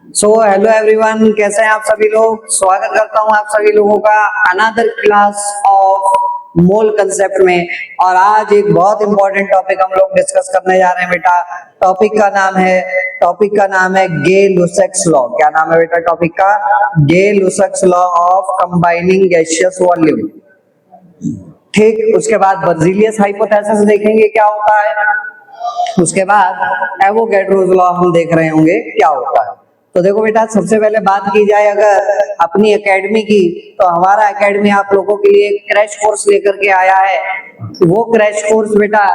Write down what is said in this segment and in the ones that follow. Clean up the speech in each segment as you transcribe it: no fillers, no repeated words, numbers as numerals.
Hello everyone, कैसे हैं आप सभी लोग। स्वागत करता हूं आप सभी लोगों का another class of mole concept में। और आज एक बहुत इंपॉर्टेंट टॉपिक हम लोग डिस्कस करने जा रहे हैं बेटा। टॉपिक का नाम है गे-लुसैक्स लॉ। क्या नाम है बेटा टॉपिक का? Gay-Lussac's law of combining gaseous volume. ठीक, उसके बाद बर्जीलियस हाइपोथेसिस देखेंगे क्या होता है। उसके बाद एवोगैड्रोस लॉ हम देख रहे होंगे क्या होता है। तो देखो बेटा, सबसे पहले बात की जाए अगर अपनी एकेडमी की, तो हमारा एकेडमी आप लोगों के लिए क्रैश कोर्स लेकर के आया है। वो क्रैश कोर्स बेटा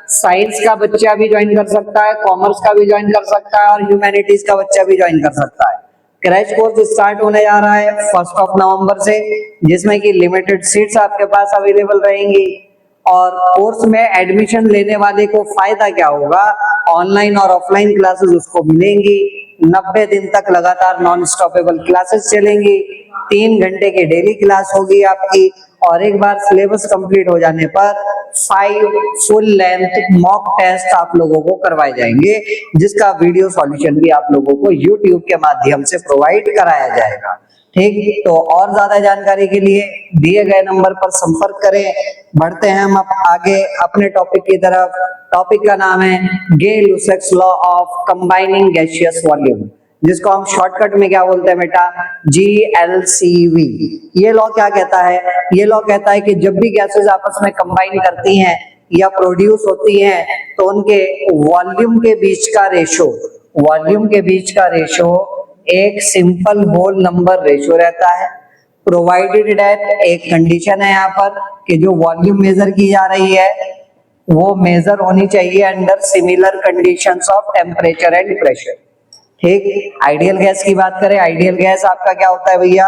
साइंस का बच्चा भी ज्वाइन कर सकता है, कॉमर्स का भी ज्वाइन कर सकता है और ह्यूमैनिटीज का बच्चा भी ज्वाइन कर सकता है। क्रैश कोर्स स्टार्ट होने जा रहा है 1 नवंबर से, जिसमें कि लिमिटेड सीट्स आपके पास अवेलेबल रहेंगी। और कोर्स में एडमिशन लेने वाले को फायदा क्या होगा? ऑनलाइन और ऑफलाइन क्लासेस उसको मिलेंगी। 90 दिन तक लगातार नॉन स्टॉपेबल क्लासेस चलेंगी। 3 घंटे की डेली क्लास होगी आपकी। और एक बार सिलेबस कंप्लीट हो जाने पर 5 फुल लेंथ मॉक टेस्ट आप लोगों को करवाए जाएंगे, जिसका वीडियो सॉल्यूशन भी आप लोगों को यूट्यूब के माध्यम से प्रोवाइड कराया जाएगा। ठीक, तो और ज्यादा जानकारी के लिए दिए गए नंबर पर संपर्क करें। बढ़ते हैं हम आगे अपने टॉपिक की तरफ। टॉपिक का नाम है Gay-Lussac's law of combining gaseous volume, जिसको हम शॉर्टकट में क्या बोलते हैं बेटा? GLCV। ये लॉ क्या कहता है? ये लॉ कहता है कि जब भी गैसेस आपस में कंबाइन करती हैं या प्रोड्यूस होती हैं, तो उनके वॉल्यूम के बीच का रेशो एक सिंपल होल नंबर रेशो रहता है। प्रोवाइडेड दैट, एक कंडीशन है यहाँ पर कि जो वॉल्यूम मेजर की जा रही है वो मेजर होनी चाहिए under similar conditions of temperature and pressure. ठीक, आइडियल गैस की बात करें, आइडियल गैस आपका क्या होता है भैया?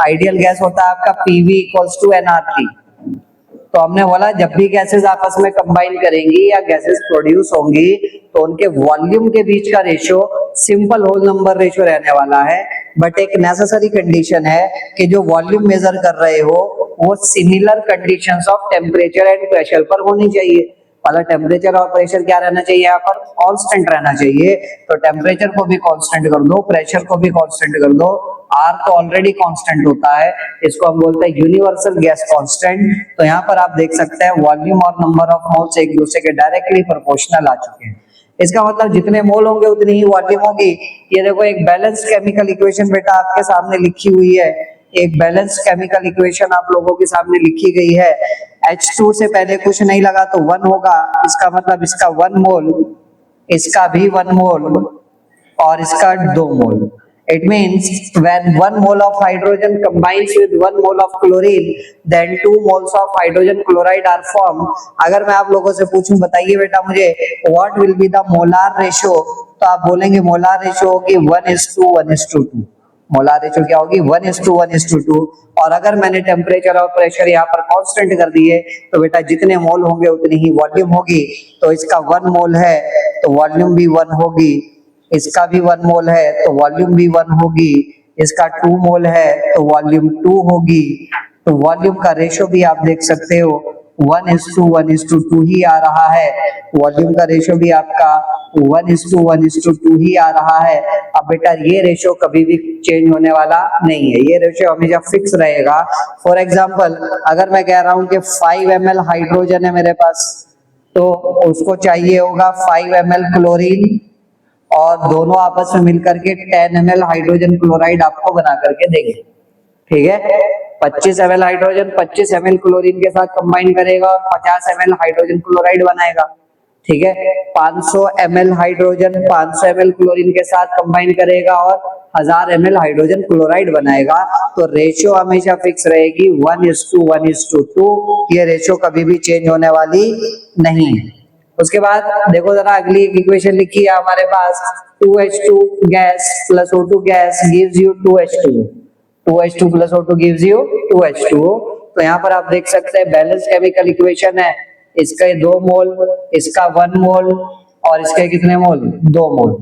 आइडियल गैस होता है आपका PV = NR3। तो हमने बोला जब भी गैसेस आपस में कंबाइन करेंगी या गैसेस प्रोड्यूस होंगी, तो उनके वॉल्यूम के बीच का ratio simple whole number ratio रहने वाला है। बट एक नेसेसरी कंडीशन है कि जो वॉल्यूम मेजर कर रहे हो वो similar conditions of temperature and pressure पर होनी चाहिए। मतलब टेम्परेचर और प्रेशर क्या रहना चाहिए? यहाँ पर कांस्टेंट रहना चाहिए। तो टेम्परेचर को भी कांस्टेंट कर दो, प्रेशर को भी कांस्टेंट कर दो। R तो ऑलरेडी कांस्टेंट होता है, इसको हम बोलते हैं यूनिवर्सल गैस कांस्टेंट। तो यहाँ पर आप देख सकते हैं वॉल्यूम और नंबर ऑफ मोल्स एक दूसरे के डायरेक्टली प्रोपोर्शनल आ चुके हैं। इसका मतलब जितने मोल होंगे उतनी ही वॉल्यूम होगी। ये देखो एक बैलेंस्ड केमिकल इक्वेशन बेटा आपके सामने लिखी हुई है। एक बैलेंस केमिकल इक्वेशन आप लोगों के सामने लिखी गई है। H2 से पहले कुछ नहीं लगा तो 1 होगा। इसका मतलब इसका 1 मोल, इसका भी 1 मोल और इसका 2 मोल। It means when 1 mole of hydrogen combines with 1 mole of chlorine, then 2 moles of hydrogen chloride are formed. अगर मैं आप लोगों से पूछूं, बताइए बेटा मुझे what will be the molar ratio, तो आप बोलेंगे मोलार रेशियो होगी 1:1:2। मोलार रेशियो क्या होगी? 1:1:2। और अगर मैंने टेम्परेचर और प्रेशर यहाँ पर कांस्टेंट कर दिए, तो बेटा जितने मोल होंगे उतनी ही वॉल्यूम होगी। तो इसका 1 मोल है तो वॉल्यूम भी 1 होगी, इसका भी 1 मोल है तो वॉल्यूम भी 1 होगी, इसका 2 मोल है तो वॉल्यूम 2 होगी। तो वॉल्यूम का रेशियो भी आप देख सकते हो 1:1:2 ही आ रहा है। वॉल्यूम का रेशियो भी आपका 1:1:2 ही आ रहा है। अब बेटा ये रेशियो कभी भी चेंज होने वाला नहीं है, ये रेशियो हमेशा फिक्स रहेगा। फॉर एग्जांपल, अगर मैं कह रहा हूं कि 5 ml हाइड्रोजन है मेरे पास, तो उसको चाहिए होगा 5 ml क्लोरीन, और दोनों आपस में मिलकर के 10 ml हाइड्रोजन क्लोराइड आपको बना करके देंगे। ठीक है, 25 ml हाइड्रोजन 25 ml क्लोरीन के साथ कंबाइन करेगा और 50 ml हाइड्रोजन क्लोराइड बनाएगा। ठीक है, 500 ml हाइड्रोजन 500 ml क्लोरीन के साथ कंबाइन करेगा और 1000 ml हाइड्रोजन क्लोराइड बनाएगा। तो रेशियो हमेशा फिक्स रहेगी 1:1:2। ये रेशियो कभी भी चेंज होने वाली नहीं है। उसके बाद देखो जरा अगली इक्वेशन लिखी है हमारे पास, 2H2 gas plus O2 gas gives you 2H2। 2H2 plus O2 gives you 2H2। तो यहाँ पर आप देख सकते हैं बैलेंस केमिकल इक्वेशन है। इसका 2 मोल, इसका 1 मोल और इसके कितने मोल? 2 मोल।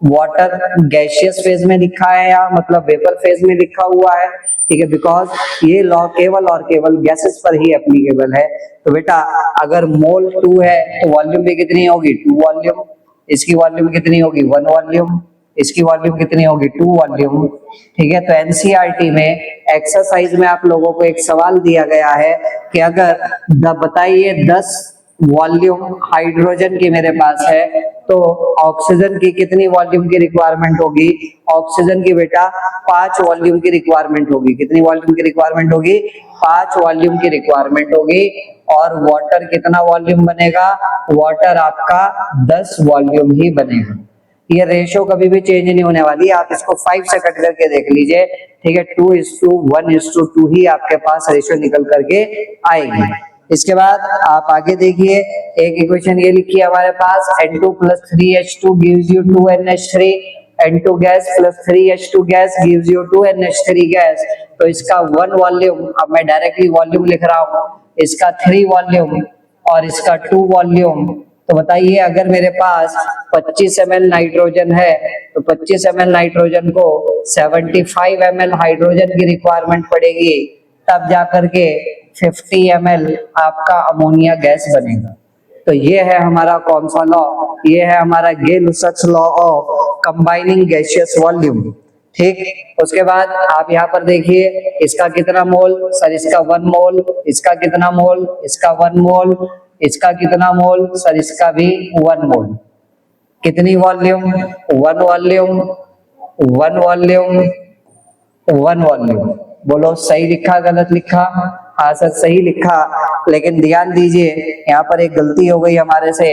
वाटर गैसियस फेज में लिखा है या मतलब वेपर फेज में लिखा हुआ है। ठीक है, बिकॉज ये लॉ केवल और केवल गैसेस पर ही एप्लीकेबल है। तो बेटा अगर मोल 2 है तो वॉल्यूम भी कितनी होगी? 2 वॉल्यूम। इसकी वॉल्यूम कितनी होगी? 1 वॉल्यूम। इसकी वॉल्यूम कितनी होगी 2 वॉल्यूम। ठीक है, तो एनसीईआरटी में एक्सरसाइज में आप लोगों को एक सवाल दिया गया है कि अगर बताइए 10 वॉल्यूम हाइड्रोजन की मेरे पास है तो ऑक्सीजन की कितनी वॉल्यूम की रिक्वायरमेंट होगी। ऑक्सीजन की बेटा 5 वॉल्यूम की रिक्वायरमेंट होगी। कितनी वॉल्यूम की रिक्वायरमेंट होगी 5 वॉल्यूम की रिक्वायरमेंट होगी। और वाटर कितना वॉल्यूम बनेगा, वाटर आपका 10 वॉल्यूम ही बनेगा। ये रेशो कभी भी चेंज नहीं होने वाली, आप इसको 5 से कट करके देख लीजिए। ठीक है, 2:1:2 ही आपके पास रेशो निकल करके आएगी। इसके बाद आप आगे देखिए, एक इक्वेशन ये लिखी है हमारे पास, N2 + 3H2 gives you 2NH3, N2 gas + 3H2 gas gives you 2NH3 gas. तो इसका 1 वॉल्यूम, अब मैं डायरेक्टली वॉल्यूम लिख रहा हूँ, इसका 3 वॉल्यूम और इसका 2 वॉल्यूम। तो बताइए अगर मेरे पास 25 ml नाइट्रोजन है तो 25 ml नाइट्रोजन को 75 ml हाइड्रोजन की रिक्वायरमेंट पड़ेगी, तब जाकर के 50 ml आपका अमोनिया गैस बनेगा। तो ये है हमारा कौन सा लॉ, ये है हमारा Gay-Lussac's law of combining gaseous volume. ठीक, उसके बाद आप यहाँ पर देखिए इसका कितना मोल, सर इसका 1 मोल, इसका कितना मोल, इसका 1 मोल, इसका कितना मोल, सर इसका भी 1 मोल। कितनी वॉल्यूम 1 वॉल्यूम 1 वॉल्यूम 1 वॉल्यूम। बोलो सही लिखा गलत लिखा, हाँ सर सही लिखा। लेकिन ध्यान दीजिए यहाँ पर एक गलती हो गई हमारे से,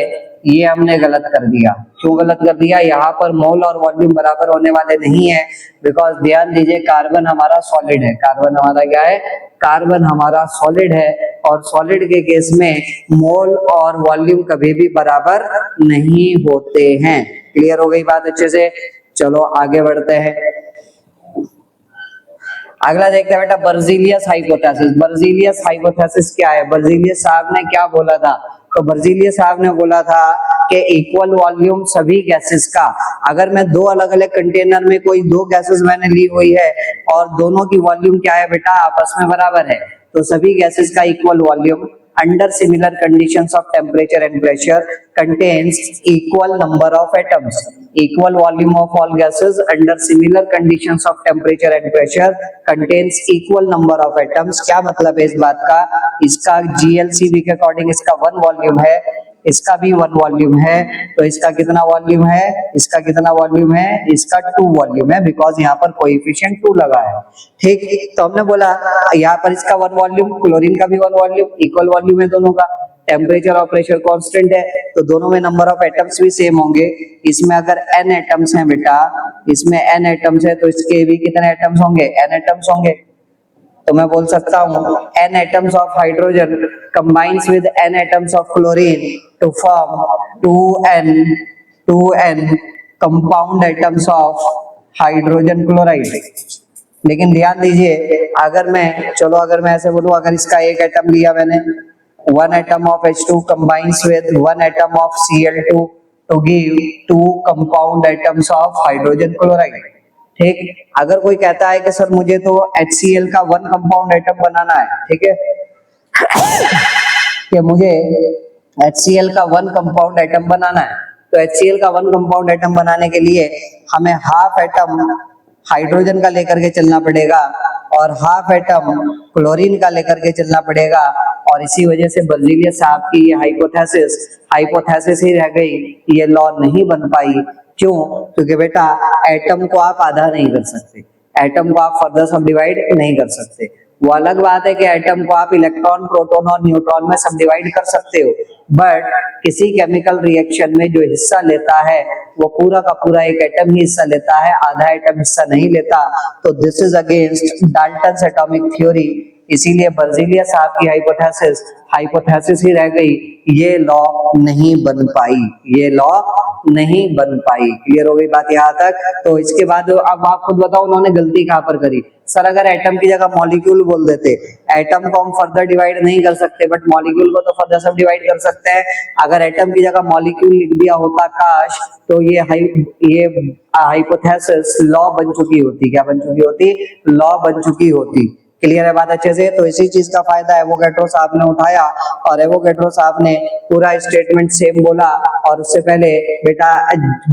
ये हमने गलत कर दिया। क्यों गलत कर दिया, यहाँ पर मोल और वॉल्यूम बराबर होने वाले नहीं है, बिकॉज ध्यान दीजिए कार्बन हमारा सॉलिड है। कार्बन हमारा क्या है, कार्बन हमारा सॉलिड है, और सॉलिड के केस में मोल और वॉल्यूम कभी भी बराबर नहीं होते हैं। क्लियर हो गई बात अच्छे से, चलो आगे बढ़ते हैं। अगला देखते हैं बेटा बर्जीलियस हाइपोथेसिस। बर्जीलियस हाइपोथेसिस क्या है, बर्जीलियस साहब ने क्या बोला था, तो बर्जीलियस साहब ने बोला था कि इक्वल वॉल्यूम सभी गैसेस का, अगर मैं 2 अलग अलग कंटेनर में कोई 2 गैसेस मैंने ली हुई है और दोनों की वॉल्यूम क्या है बेटा आपस में बराबर है, तो सभी गैसेस का equal volume under similar conditions of temperature and pressure contains equal number of atoms. Equal volume of all gases under similar conditions of temperature and pressure contains equal number of atoms. क्या मतलब है इस बात का, इसका GLCV के according इसका 1 volume है, इसका भी 1 वॉल्यूम है, तो इसका कितना वॉल्यूम है, इसका कितना वॉल्यूम है, इसका 2 वॉल्यूम है, बिकॉज यहाँ पर कोएफिशिएंट 2 लगा है। ठीक, तो हमने बोला यहाँ पर इसका 1 वॉल्यूम, क्लोरीन का भी 1 वॉल्यूम, इक्वल वॉल्यूम है दोनों का, टेम्परेचर और प्रेशर कांस्टेंट है, तो दोनों में नंबर ऑफ एटम्स भी सेम होंगे। इसमें अगर n एटम्स हैं बेटा, इसमें n एटम्स है तो इसके भी कितने एटम्स होंगे, n एटम्स होंगे। तो मैं बोल सकता हूँ n atoms of hydrogen combines with n atoms of chlorine to form 2n compound atoms of hydrogen chloride। लेकिन ध्यान दीजिए अगर मैं, चलो अगर मैं ऐसे बोलूं, अगर इसका एक एटम लिया मैंने, 1 atom of H2 combines with 1 atom of Cl2 to give 2 compound atoms of hydrogen chloride। ठीक, अगर कोई कहता है कि सर मुझे तो HCl का 1 कंपाउंड एटम बनाना है, ठीक है कि मुझे HCl का 1 कंपाउंड एटम बनाना है, तो HCl का 1 कंपाउंड एटम बनाने के लिए हमें हाफ एटम हाइड्रोजन का लेकर के चलना पड़ेगा और हाफ एटम क्लोरीन का लेकर के चलना पड़ेगा। और इसी वजह से बर्जीलियस साहब की ये हाइपोथेसिस ही रह गई, ये लॉ नहीं बन पाई। क्यों, क्योंकि बेटा एटम को आप आधा नहीं कर सकते, एटम को आप फर्दर सब डिवाइड नहीं कर सकते। वो अलग बात है कि एटम को आप इलेक्ट्रॉन, प्रोटॉन और न्यूट्रॉन में सब डिवाइड कर सकते हो, बट किसी केमिकल रिएक्शन में जो हिस्सा लेता है वो पूरा का पूरा एक एटम ही हिस्सा लेता है, आधा एटम हिस्सा नहीं लेता। तो this is against Dalton's atomic theory. इसीलिए बर्जीलियस साहब की हाइपोथेसिस ही रह गई, ये लॉ नहीं बन पाई, ये लॉ नहीं बन पाई। क्लियर हो गई बात यहाँ तक। तो इसके बाद अब आप खुद बताओ उन्होंने गलती कहाँ पर करी। सर अगर एटम की जगह मॉलिक्यूल बोल देते, एटम को हम फर्दर डिवाइड नहीं कर सकते बट मॉलिक्यूल को तो फर्दर सब डिवाइड कर सकते हैं। अगर एटम की जगह मॉलिक्यूल लिख दिया होता काश, तो ये हाइपोथेसिस लॉ बन चुकी होती। क्या बन चुकी होती, लॉ बन चुकी होती। क्लियर है बात अच्छे से? तो इसी चीज का फायदा एवोगैड्रो साहब ने उठाया और एवोगैड्रो साहब ने पूरा स्टेटमेंट सेम बोला। और उससे पहले बेटा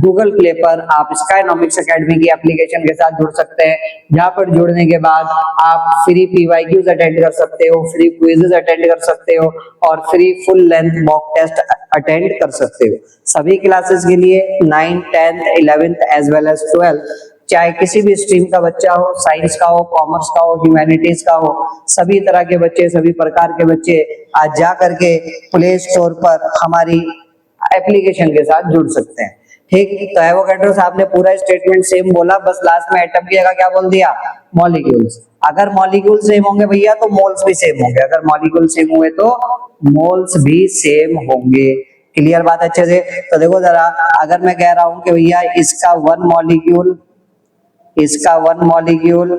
गूगल प्ले पर आप स्काईनॉमिक्स एकेडमी की एप्लीकेशन के साथ जुड़ सकते हैं, जहां पर जुड़ने के बाद आप फ्री पीवाईक्यूज अटेंड कर सकते हो, फ्री क्विजेस अटेंड कर सकते हो और free full length mock test attend कर सकते हो। सभी क्लासेस के लिए 9th 10th 11th as well as 12th, चाहे किसी भी स्ट्रीम का बच्चा हो, साइंस का हो, कॉमर्स का हो, ह्यूमैनिटीज का हो, सभी तरह के बच्चे, सभी प्रकार के बच्चे आज जा करके प्ले स्टोर पर हमारी एप्लीकेशन के साथ जुड़ सकते हैं। ठीक, तो एवोगैड्रो साहब ने पूरा स्टेटमेंट सेम बोला, बस लास्ट में एटम की जगह क्या बोल दिया? मॉलिक्यूल्स। अगर मॉलिक्यूल सेम होंगे भैया तो मोल्स भी सेम होंगे, अगर मॉलिक्यूल सेम हुए तो मोल्स भी सेम होंगे। क्लियर बात अच्छे से? तो देखो जरा, अगर मैं कह रहा हूं कि भैया इसका वन मॉलिक्यूल, इसका वन मॉलिक्यूल,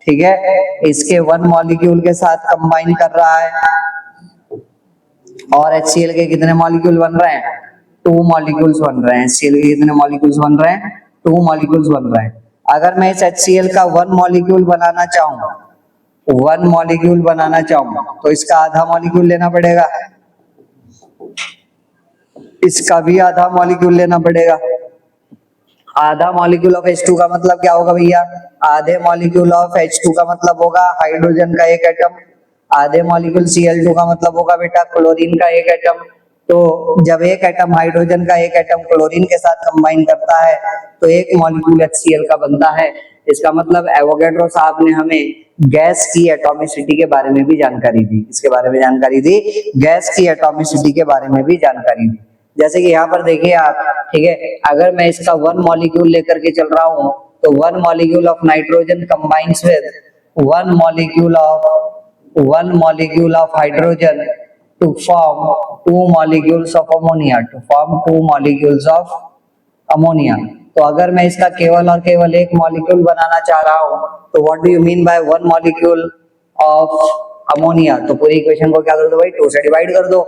ठीक है, इसके वन मॉलिक्यूल के साथ कंबाइन कर रहा है और HCl के कितने मॉलिक्यूल बन रहे हैं? 2 मॉलिक्यूल्स बन रहे हैं। HCl के कितने मॉलिक्यूल्स बन रहे हैं? 2 मॉलिक्यूल्स बन रहे हैं। अगर मैं इस HCl का वन मॉलिक्यूल बनाना चाहूं, वन मॉलिक्यूल बनाना चाहूं तो इसका आधा मॉलिक्यूल लेना पड़ेगा, इसका भी आधा मॉलिक्यूल लेना पड़ेगा। आधा मॉलिक्यूल ऑफ H2 का मतलब क्या होगा भैया? आधे मॉलिक्यूल ऑफ H2 का मतलब होगा हाइड्रोजन का एक एटम, आधे मॉलिक्यूल Cl2 का मतलब होगा बेटा क्लोरीन का एक एटम। तो जब एक एटम हाइड्रोजन का एक एटम क्लोरीन के साथ कंबाइन करता है तो एक मॉलिक्यूल HCl का बनता है। इसका मतलब एवोगैड्रो साहब ने हमें गैस की एटॉमिसिटी के बारे में भी जानकारी दी। इसके बारे में जानकारी दी, गैस की एटॉमिसिटी के बारे में भी जानकारी दी। जैसे कि यहाँ पर देखिए आप, ठीक है, अगर मैं इसका वन मॉलिक्यूल लेकर के चल रहा हूँ तो one molecule of nitrogen combines with one molecule of hydrogen to form 2 molecules of ammonia, to form 2 molecules of ammonia. तो अगर मैं इसका केवल और केवल एक मॉलिक्यूल बनाना चाह रहा हूँ तो what do you mean by one molecule of ammonia? तो पूरी इक्वेशन को क्या कर दो भाई? 2 से डिवाइड कर दो।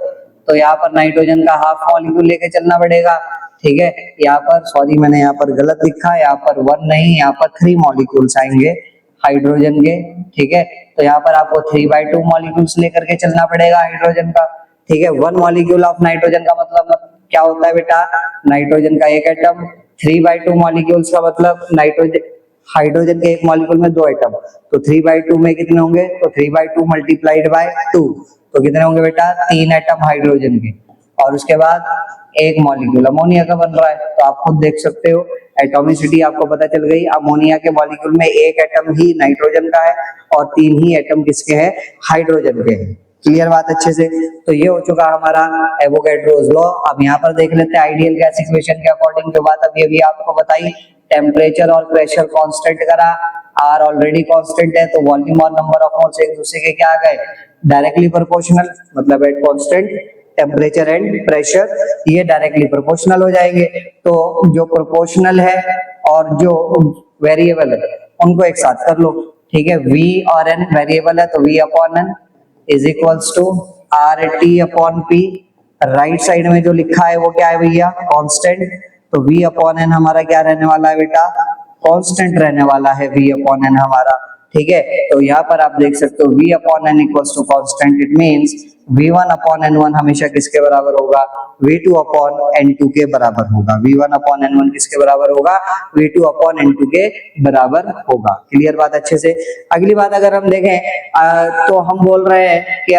तो यहाँ पर नाइट्रोजन का हाफ मॉलिक्यूल लेके चलना पड़ेगा, ठीक है। यहाँ पर सॉरी मैंने यहाँ पर गलत लिखा है, यहाँ पर 1 नहीं, यहाँ पर 3 मॉलिक्यूल्स आएंगे हाइड्रोजन के, ठीक है। तो यहाँ पर आपको 3/2 मॉलिक्यूल्स लेकर के चलना पड़ेगा हाइड्रोजन का, ठीक है। 1 मॉलिक्यूल ऑफ नाइट्रोजन का मतलब क्या होता है बेटा? नाइट्रोजन का एक एटम। 3/2 मॉलिक्यूल्स का मतलब नाइट्रोजन, हाइड्रोजन के एक मॉलिक्यूल में 2 एटम, तो 3/2 में कितने होंगे? तो 3/2 मल्टीप्लाइड बाय 2, तो कितने होंगे बेटा? 3 एटम हाइड्रोजन के, और उसके बाद एक मॉलिक्यूल अमोनिया का बन रहा है। तो आप खुद देख सकते हो एटॉमिसिटी आपको पता चल गई। अमोनिया के मॉलिक्यूल में एक एटम ही नाइट्रोजन का है और 3 ही एटम किसके हैं? हाइड्रोजन के हैं। क्लियर बात अच्छे से? तो ये हो चुका हमारा एवोगैड्रोस लॉ। अब यहाँ पर देख लेते हैं आइडियल गैस इक्वेशन के अकॉर्डिंग जो बात अभी अभी आपको बताई, टेम्परेचर और प्रेशर कांस्टेंट करा, आर ऑलरेडी कांस्टेंट है तो वॉल्यूम और नंबर ऑफ मोल्स एक दूसरे के क्या आ गए? डायरेक्टली प्रोपोर्शनल, मतलब at constant temperature and pressure ये डायरेक्टली प्रोपोर्शनल हो जाएंगे। तो जो प्रोपोर्शनल है और जो वेरिएबल है उनको एक साथ कर लो, ठीक है। V और N वेरिएबल है तो V upon N is equals to RT upon P। Right side में जो लिखा है वो क्या है भैया? कांस्टेंट। तो V अपॉन N हमारा क्या रहने वाला है बेटा? कांस्टेंट रहने वाला है V अपॉन N हमारा, ठीक है। तो यहाँ पर आप देख सकते हो V upon N equals to constant, it means V1 upon N1 हमेशा किसके बराबर होगा? V2 अपॉन N2 के बराबर होगा। V1 अपॉन N1 किसके बराबर होगा? V2 अपॉन N2 के बराबर होगा। क्लियर बात अच्छे से? अगली बात अगर हम देखें तो हम बोल रहे हैं कि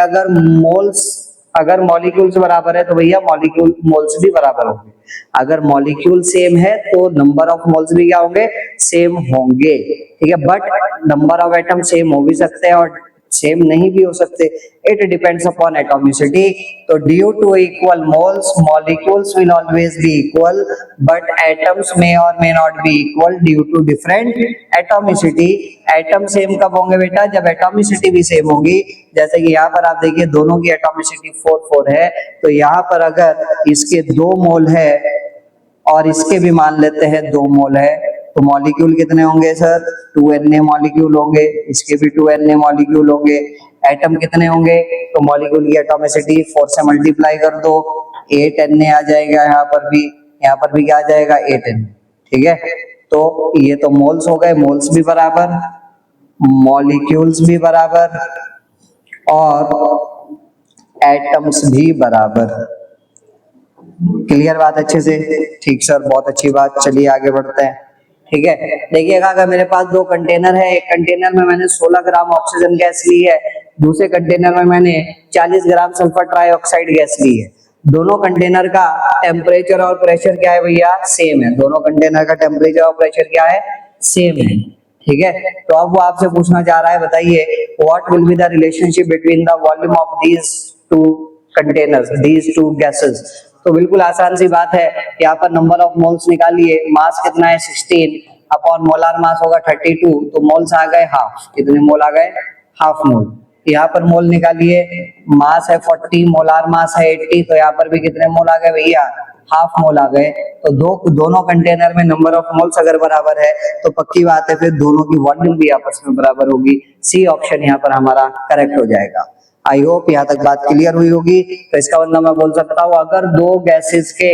अगर मॉलिक्यूल्स बराबर है तो भैया मॉलिक्यूल मोल्स भी बराबर होंगे। अगर मॉलिक्यूल सेम है तो नंबर ऑफ मोल्स भी क्या होंगे? सेम होंगे, ठीक है। But number of atom same हो भी सकते हैं और सेम नहीं भी हो सकते, इट डिपेंड्स अपॉन एटॉमिसिटी। तो due to equal moles molecules will always be equal, but atoms may और may not be equal due to different atomicity. Atom same कब होंगे बेटा? जब एटॉमिसिटी भी सेम होगी। जैसे कि यहाँ पर आप देखिए दोनों की एटॉमिसिटी 4 है, तो यहाँ पर अगर इसके 2 मोल है और इसके भी मान लेते हैं 2 मोल है, तो मॉलिक्यूल कितने होंगे सर? 2Na मॉलिक्यूल होंगे, इसके भी 2Na मॉलिक्यूल होंगे। एटम कितने होंगे? तो मॉलिक्यूल की एटॉमिसिटी 4 से मल्टीप्लाई कर दो, 8Na आ जाएगा। यहाँ पर भी क्या आ जाएगा? 8Na, ठीक है। तो ये तो मोल्स हो गए, मोल्स भी बराबर, मॉलिक्यूल्स भी बराबर और एटम्स भी बराबर। क्लियर बात अच्छे से? ठीक सर, बहुत अच्छी बात। चलिए आगे बढ़ते हैं। ठीक है, देखिएगा अगर मेरे पास दो कंटेनर है, एक कंटेनर में मैंने 16 ग्राम ऑक्सीजन गैस ली है, दूसरे कंटेनर में मैंने 40 ग्राम सल्फर ट्राइऑक्साइड गैस ली है। दोनों कंटेनर का टेम्परेचर और प्रेशर क्या है भैया? सेम है। दोनों कंटेनर का टेम्परेचर और प्रेशर क्या है? सेम है। ठीक है, तो अब वो आपसे पूछना चाह रहा है, बताइए what will be the relationship between the volume of these two containers, these two gases. तो बिल्कुल आसान सी बात है, यहाँ पर नंबर ऑफ मोल्स निकालिए। मास कितना है? 16 अपॉन मोलार मास होगा 32, तो मोल्स आ गए हाफ। कितने मोल आ गए? Half mole. यहाँ पर मोल निकालिए, मास है 40, मोलार मास है 80, तो यहाँ पर भी कितने मोल आ गए भैया? हाफ मोल आ गए। तो दोनों कंटेनर में नंबर ऑफ मोल्स अगर बराबर है तो पक्की बात है फिर दोनों की वॉल्यूम भी आपस में बराबर होगी। सी ऑप्शन यहाँ पर हमारा करेक्ट हो जाएगा। आई होप यहाँ तक बात क्लियर हुई होगी। तो इसका मतलब मैं बोल सकता हूँ, अगर दो गैसेस के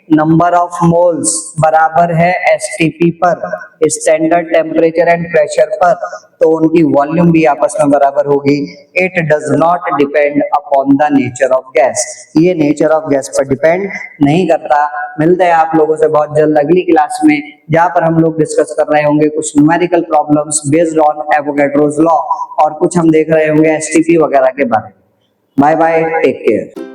नंबर ऑफ मोल्स बराबर है एसटीपी पर, स्टैंडर्ड टेम्परेचर एंड प्रेशर पर, तो उनकी वॉल्यूम भी आपस में बराबर होगी। It does not depend upon the nature of gas. ये नेचर ऑफ गैस पर डिपेंड नहीं करता। मिलते हैं आप लोगों से बहुत जल्द अगली क्लास में, जहां पर हम लोग डिस्कस कर रहे होंगे कुछ numerical problems based on Avogadro's law, और कुछ हम देख रहे होंगे एसटीपी वगैरह के बारे में। Bye bye, take care.